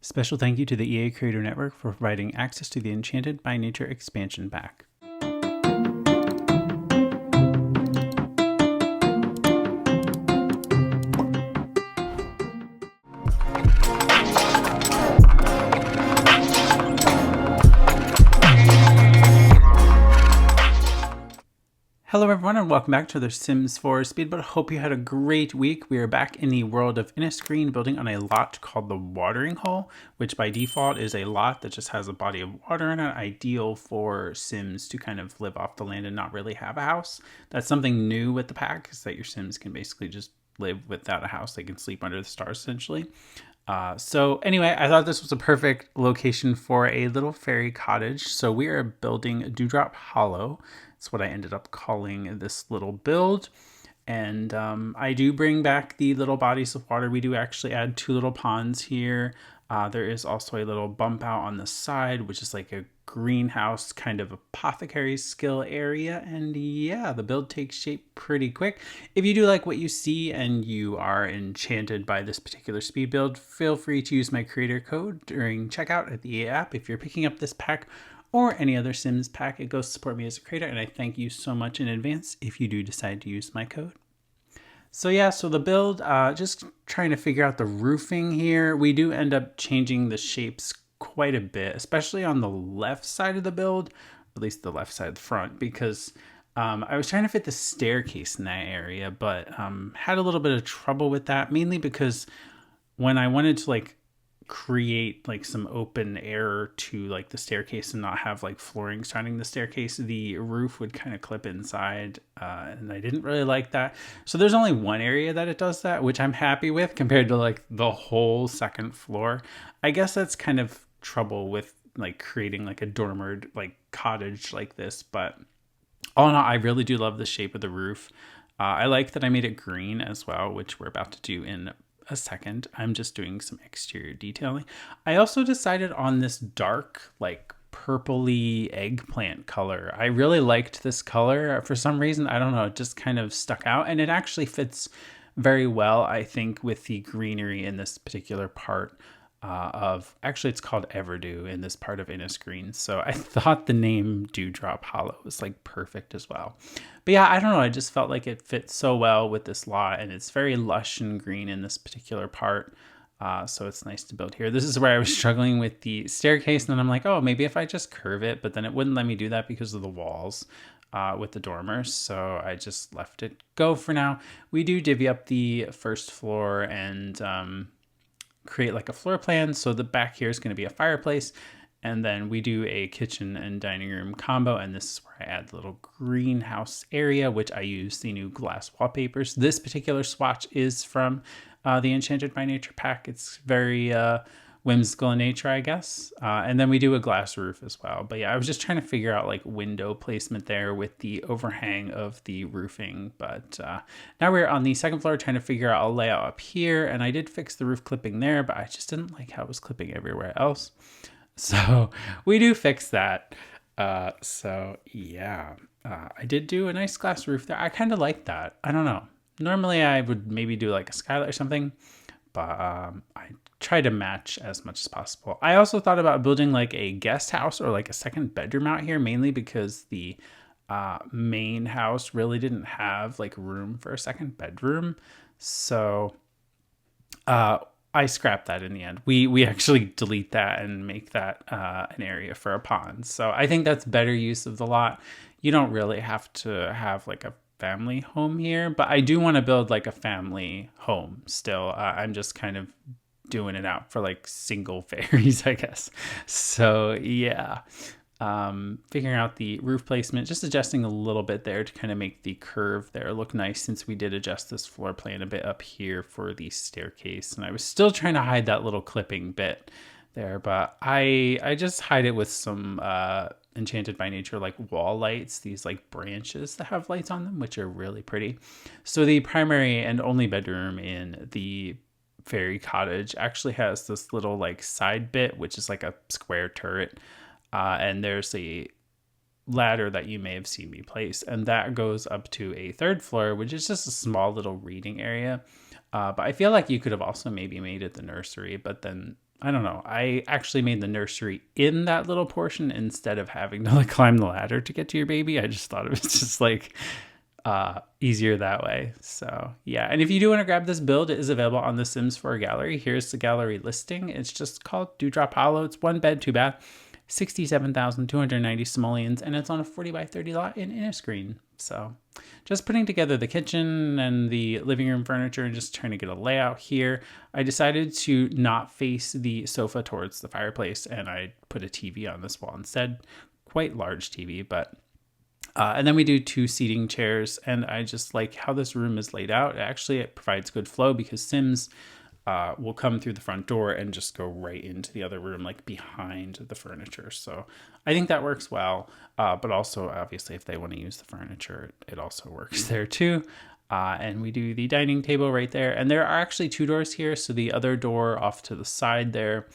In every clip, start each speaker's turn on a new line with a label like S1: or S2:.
S1: Special thank you to the EA Creator Network for providing access to the Enchanted by Nature expansion pack. Hello everyone and welcome back to the Sims 4 Speedboat. Hope you had a great week. We are back in the world of Innisgreen, building on a lot called the Watering Hole, which by default is a lot that just has a body of water in it, ideal for Sims to kind of live off the land and not really have a house. That's something new with the pack, is that your Sims can basically just live without a house. They can sleep under the stars essentially. So anyway, I thought this was a perfect location for a little fairy cottage. So we are building Dewdrop Hollow. That's what I ended up calling this little build. And I do bring back the little bodies of water. We do actually add 2 little ponds here. There is also a little bump out on the side, which is like a greenhouse kind of apothecary skill area. And yeah, the build takes shape pretty quick. If you do like what you see and you are enchanted by this particular speed build, feel free to use my creator code during checkout at the EA app. If you're picking up this pack or any other Sims pack, it goes to support me as a creator, and I thank you so much in advance if you do decide to use my code. So yeah, so the build, just trying to figure out the roofing here. We do end up changing the shapes quite a bit, especially on the left side of the build, at least the left side of the front, because I was trying to fit the staircase in that area, but had a little bit of trouble with that, mainly because when I wanted to like create like some open air to like the staircase and not have like flooring surrounding the staircase, the roof would kind of clip inside, and I didn't really like that. So there's only one area that it does that, which I'm happy with compared to like the whole second floor. I guess that's kind of trouble with like creating like a dormer like cottage like this, but all in all, I really do love the shape of the roof. I like that I made it green as well, which we're about to do in a second. I'm just doing some exterior detailing. I also decided on this dark, like purpley eggplant color. I really liked this color. For some reason, I don't know, it just kind of stuck out, and it actually fits very well, I think, with the greenery in this particular part actually it's called Everdew in this part of Innisgreen. So I thought the name Dewdrop Hollow was like perfect as well. But yeah, I don't know, I just felt like it fits so well with this lot, and it's very lush and green in this particular part. So it's nice to build here. This is where I was struggling with the staircase, and then I'm like, oh, maybe if I just curve it, but then it wouldn't let me do that because of the walls with the dormers. So I just left it go for now. We do divvy up the first floor and create like a floor plan. So the back here is going to be a fireplace, and then we do a kitchen and dining room combo, and this is where I add the little greenhouse area, which I use the new glass wallpapers. This particular swatch is from the Enchanted by Nature pack. It's very whimsical in nature, I guess. And then we do a glass roof as well. But yeah, I was just trying to figure out like window placement there with the overhang of the roofing. But now we're on the second floor trying to figure out a layout up here. And I did fix the roof clipping there, but I just didn't like how it was clipping everywhere else. So we do fix that. So yeah, I did do a nice glass roof there. I kind of like that. I don't know. Normally I would maybe do like a skylight or something, but I try to match as much as possible. I also thought about building like a guest house or like a second bedroom out here, mainly because the main house really didn't have like room for a second bedroom. So I scrapped that in the end. We actually delete that and make that an area for a pond. So I think that's better use of the lot. You don't really have to have like a family home here, but I do want to build like a family home still. I'm just kind of doing it out for like single fairies, I guess. So yeah, figuring out the roof placement, just adjusting a little bit there to kind of make the curve there look nice, since we did adjust this floor plan a bit up here for the staircase, and I was still trying to hide that little clipping bit there, but I just hide it with some Enchanted by Nature like wall lights, these like branches that have lights on them, which are really pretty. So the primary and only bedroom in the fairy cottage actually has this little like side bit, which is like a square turret, and there's a ladder that you may have seen me place, and that goes up to a third floor, which is just a small little reading area. But I feel like you could have also maybe made it the nursery, but then I don't know. I actually made the nursery in that little portion instead of having to like climb the ladder to get to your baby. I just thought it was just like easier that way. So yeah. And if you do want to grab this build, it is available on the Sims 4 gallery. Here's the gallery listing. It's just called Dewdrop Hollow. It's 1 bed, 2 bath, 67,290 simoleons, and it's on a 40 by 30 lot in Innisgreen. So just putting together the kitchen and the living room furniture and just trying to get a layout here. I decided to not face the sofa towards the fireplace, and I put a TV on this wall instead. Quite large TV, but and then we do 2 seating chairs, and I just like how this room is laid out. Actually, it provides good flow because Sims will come through the front door and just go right into the other room, like behind the furniture. So I think that works well. But also, obviously, if they want to use the furniture, it also works there too. And we do the dining table right there. And there are actually 2 doors here. So the other door off to the side there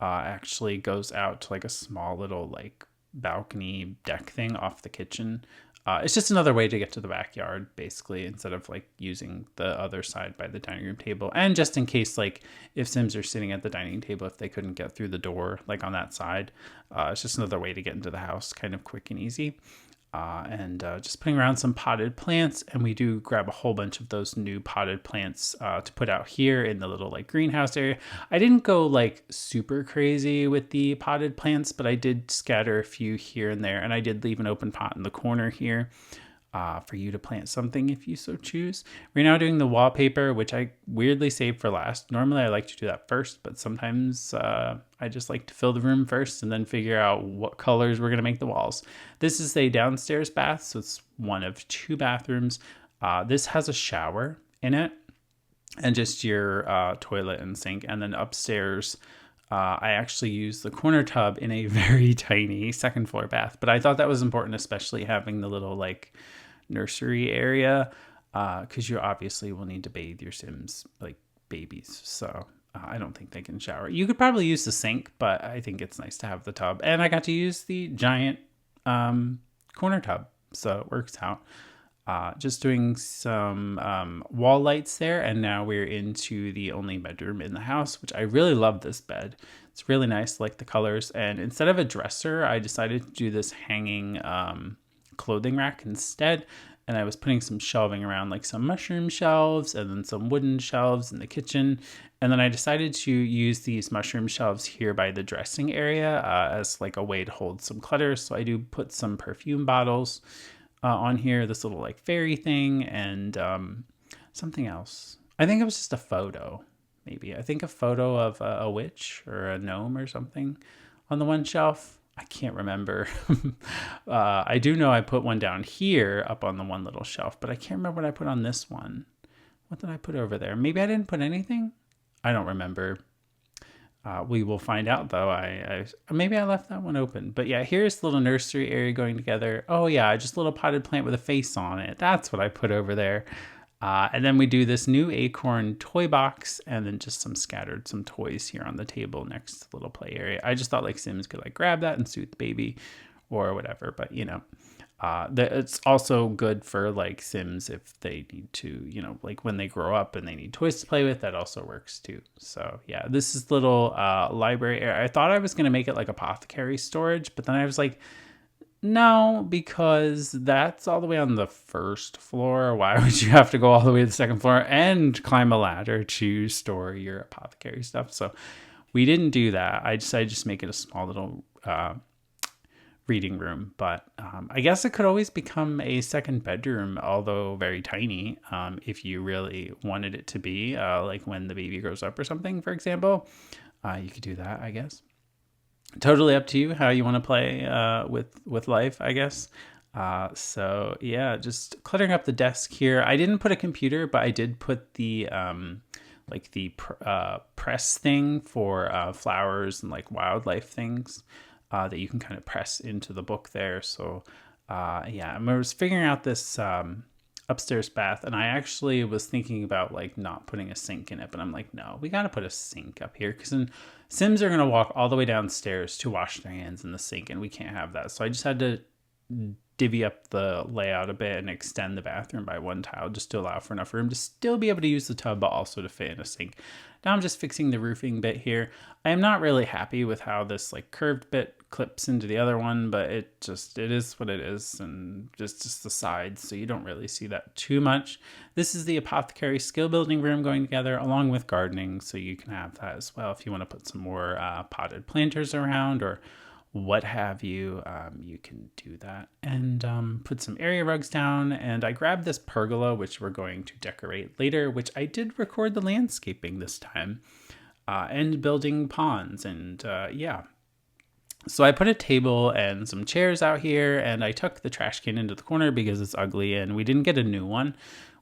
S1: actually goes out to like a small little like balcony deck thing off the kitchen. It's just another way to get to the backyard, basically, instead of like using the other side by the dining room table. And just in case, like if Sims are sitting at the dining table, if they couldn't get through the door, like on that side, it's just another way to get into the house, kind of quick and easy. And just putting around some potted plants, and we do grab a whole bunch of those new potted plants to put out here in the little like greenhouse area. I didn't go like super crazy with the potted plants, but I did scatter a few here and there, and I did leave an open pot in the corner here for you to plant something if you so choose. We're now doing the wallpaper, which I weirdly saved for last. Normally I like to do that first, but sometimes I just like to fill the room first and then figure out what colors we're going to make the walls. This is a downstairs bath, so it's one of 2 bathrooms. This has a shower in it and just your toilet and sink. And then upstairs, I actually use the corner tub in a very tiny 2nd floor bath. But I thought that was important, especially having the little like nursery area, because you obviously will need to bathe your Sims like babies. So I don't think they can shower. You could probably use the sink, but I think it's nice to have the tub. And I got to use the giant corner tub, so it works out. Just doing some wall lights there, and now we're into the only bedroom in the house, which I really love this bed. It's really nice, like the colors. And instead of a dresser, I decided to do this hanging clothing rack instead. And I was putting some shelving around, like some mushroom shelves and then some wooden shelves in the kitchen. And then I decided to use these mushroom shelves here by the dressing area as like a way to hold some clutter. So I do put some perfume bottles on here, this little like fairy thing, and something else. I think it was just a photo, maybe. I think a photo of a witch or a gnome or something on the one shelf. I can't remember. I do know I put one down here up on the one little shelf, but I can't remember what I put on this one. What did I put over there? Maybe I didn't put anything. I don't remember. We will find out though. I maybe I left that one open, but yeah, here's the little nursery area going together. Oh yeah, just a little potted plant with a face on it. That's what I put over there. And then we do this new acorn toy box, and then just some toys here on the table next to the little play area. I just thought like Sims could like grab that and suit the baby or whatever, but you know, it's also good for like Sims if they need to, you know, like when they grow up and they need toys to play with, that also works too. So yeah, this is little library area. I thought I was going to make it like apothecary storage, but then I was like, no, because that's all the way on the 1st floor. Why would you have to go all the way to the 2nd floor and climb a ladder to store your apothecary stuff? So we didn't do that. I decided to just make it a small little reading room. But I guess it could always become a 2nd bedroom, although very tiny, if you really wanted it to be, like when the baby grows up or something, for example. You could do that, I guess. Totally up to you how you want to play with life, I guess. So yeah, just cluttering up the desk here. I didn't put a computer, but I did put the press thing for flowers and like wildlife things that you can kind of press into the book there. So yeah, I was figuring out this upstairs bath, and I actually was thinking about like not putting a sink in it, but I'm like, no, we got to put a sink up here, because then Sims are going to walk all the way downstairs to wash their hands in the sink, and we can't have that. So I just had to divvy up the layout a bit and extend the bathroom by 1 tile just to allow for enough room to still be able to use the tub, but also to fit in a sink. Now I'm just fixing the roofing bit here. I am not really happy with how this like curved bit clips into the other one, but it is what it is, and just the sides, so you don't really see that too much. This is the Apothecary skill building room going together along with gardening, so you can have that as well if you want to put some more potted planters around or what have you. You can do that, and put some area rugs down. And I grabbed this pergola, which we're going to decorate later, which I did record the landscaping this time, and building ponds. And yeah, so I put a table and some chairs out here, and I took the trash can into the corner because it's ugly and we didn't get a new one.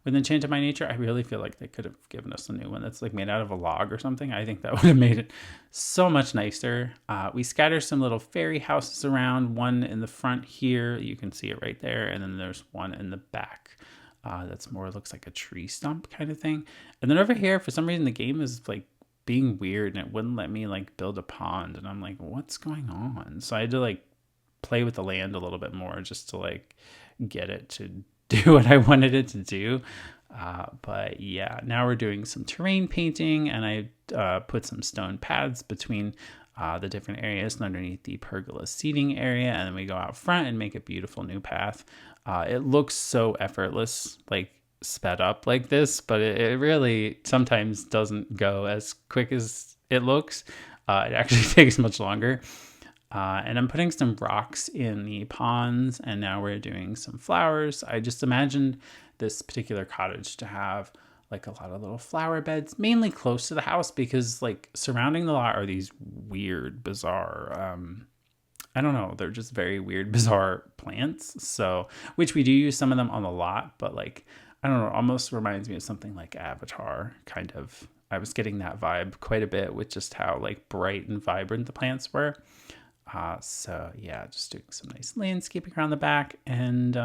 S1: With Enchanted by Nature, I really feel like they could have given us a new one that's like made out of a log or something. I think that would have made it so much nicer. We scattered some little fairy houses around, one in the front here. You can see it right there. And then there's one in the back. That's more looks like a tree stump kind of thing. And then over here, for some reason, the game is like being weird and it wouldn't let me like build a pond. And I'm like, what's going on? So I had to like play with the land a little bit more just to like get it to do what I wanted it to do. But yeah, now we're doing some terrain painting, and I put some stone paths between the different areas and underneath the pergola seating area, and then we go out front and make a beautiful new path. It looks so effortless, like sped up like this, but it really sometimes doesn't go as quick as it looks. It actually takes much longer. And I'm putting some rocks in the ponds, and now we're doing some flowers. I just imagined this particular cottage to have like a lot of little flower beds, mainly close to the house, because like surrounding the lot are these weird, bizarre, I don't know, they're just very weird, bizarre plants. So, which we do use some of them on the lot, but like, I don't know, almost reminds me of something like Avatar, kind of. I was getting that vibe quite a bit with just how like bright and vibrant the plants were. So yeah, just doing some nice landscaping around the back. And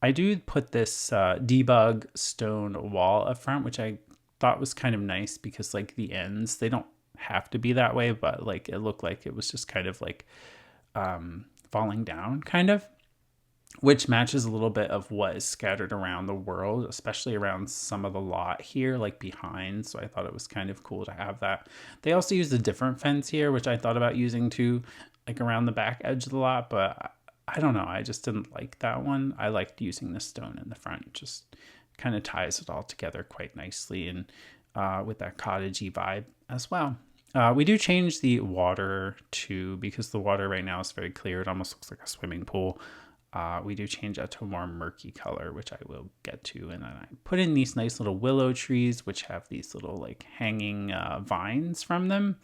S1: I do put this debug stone wall up front, which I thought was kind of nice because like the ends, they don't have to be that way, but like it looked like it was just kind of like falling down kind of, which matches a little bit of what is scattered around the world, especially around some of the lot here, like behind. So I thought it was kind of cool to have that. They also used a different fence here, which I thought about using too, like around the back edge of the lot, but I don't know. I just didn't like that one. I liked using the stone in the front. It just kind of ties it all together quite nicely, and with that cottagey vibe as well. We do change the water too, because the water right now is very clear. It almost looks like a swimming pool. We do change that to a more murky color, which I will get to. And then I put in these nice little willow trees, which have these little like hanging vines from them.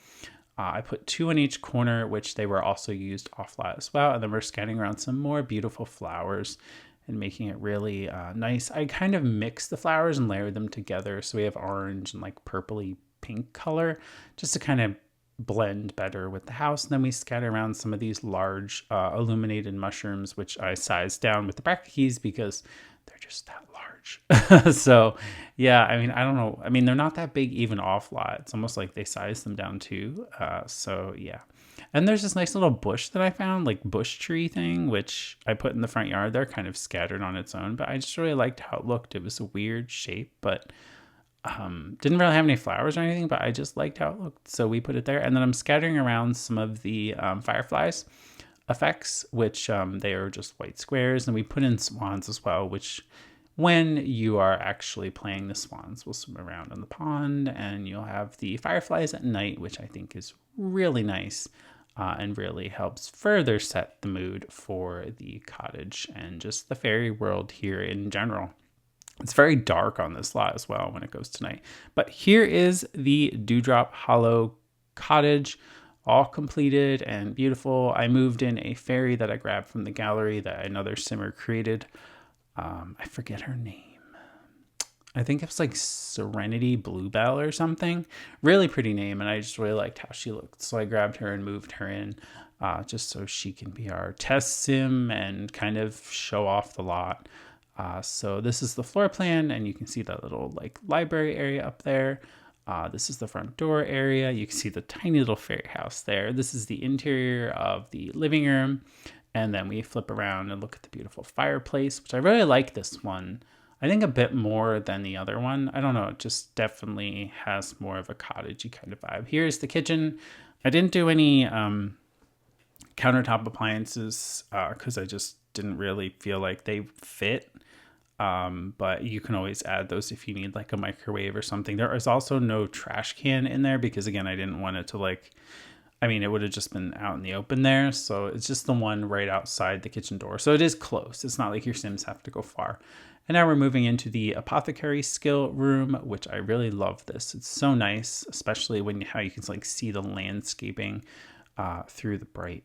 S1: I put 2 in each corner, which they were also used off lot as well. And then we're scattering around some more beautiful flowers and making it really nice. I kind of mixed the flowers and layered them together. So we have orange and like purpley pink color, just to kind of blend better with the house. And then we scatter around some of these large illuminated mushrooms, which I sized down with the bracket keys because they're just that large. So yeah, I mean, I don't know. I mean, they're not that big even off lot. It's almost like they sized them down too. So yeah. And there's this nice little bush that I found, like bush tree thing, which I put in the front yard. They're kind of scattered on its own, but I just really liked how it looked. It was a weird shape, but didn't really have any flowers or anything, but I just liked how it looked. So we put it there. And then I'm scattering around some of the fireflies effects, which they are just white squares. And we put in swans as well, which when you are actually playing, the swans will swim around in the pond, and you'll have the fireflies at night, which I think is really nice and really helps further set the mood for the cottage and just the fairy world here in general. It's very dark on this lot as well when it goes to night. But here is the Dewdrop Hollow cottage, all completed and beautiful. I moved in a fairy that I grabbed from the gallery that another simmer created. I forget her name. I think it was like Serenity Bluebell or something. Really pretty name, and I just really liked how she looked. So I grabbed her and moved her in just so she can be our test sim and kind of show off the lot. So this is the floor plan, and you can see that little like library area up there. This is the front door area. You can see the tiny little fairy house there. This is the interior of the living room. And then we flip around and look at the beautiful fireplace, which I really like this one. I think a bit more than the other one. I don't know. It just definitely has more of a cottagey kind of vibe. Here's the kitchen. I didn't do any countertop appliances because I just didn't really feel like they fit. But you can always add those if you need like a microwave or something. There is also no trash can in there because, again, I didn't want it to like, I mean, it would have just been out in the open there. So it's just the one right outside the kitchen door. So it is close. It's not like your Sims have to go far. And now we're moving into the Apothecary skill room, which I really love this. It's so nice, especially when how you can like see the landscaping through the bright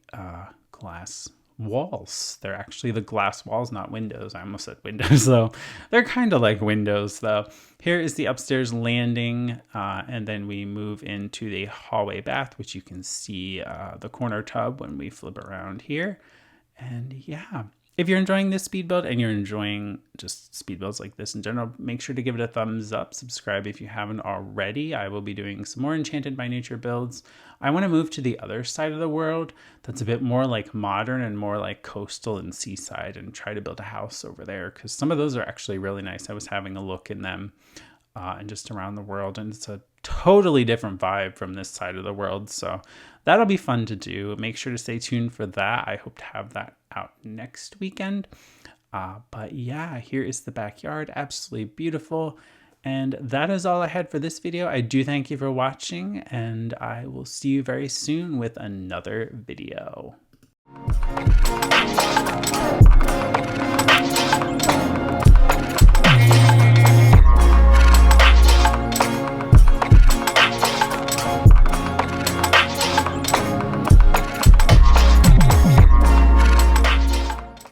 S1: glass walls. They're actually the glass walls, not windows. I almost said windows though. They're kind of like windows though. Here is the upstairs landing, and then we move into the hallway bath, which you can see the corner tub when we flip around here. And yeah, if you're enjoying this speed build and you're enjoying just speed builds like this in general, make sure to give it a thumbs up. Subscribe if you haven't already. I will be doing some more Enchanted by Nature builds. I want to move to the other side of the world that's a bit more like modern and more like coastal and seaside, and try to build a house over there because some of those are actually really nice. I was having a look in them and just around the world, and it's a totally different vibe from this side of the world. So that'll be fun to do. Make sure to stay tuned for that. I hope to have that out next weekend. But yeah, here is the backyard. Absolutely beautiful. And that is all I had for this video. I do thank you for watching, and I will see you very soon with another video.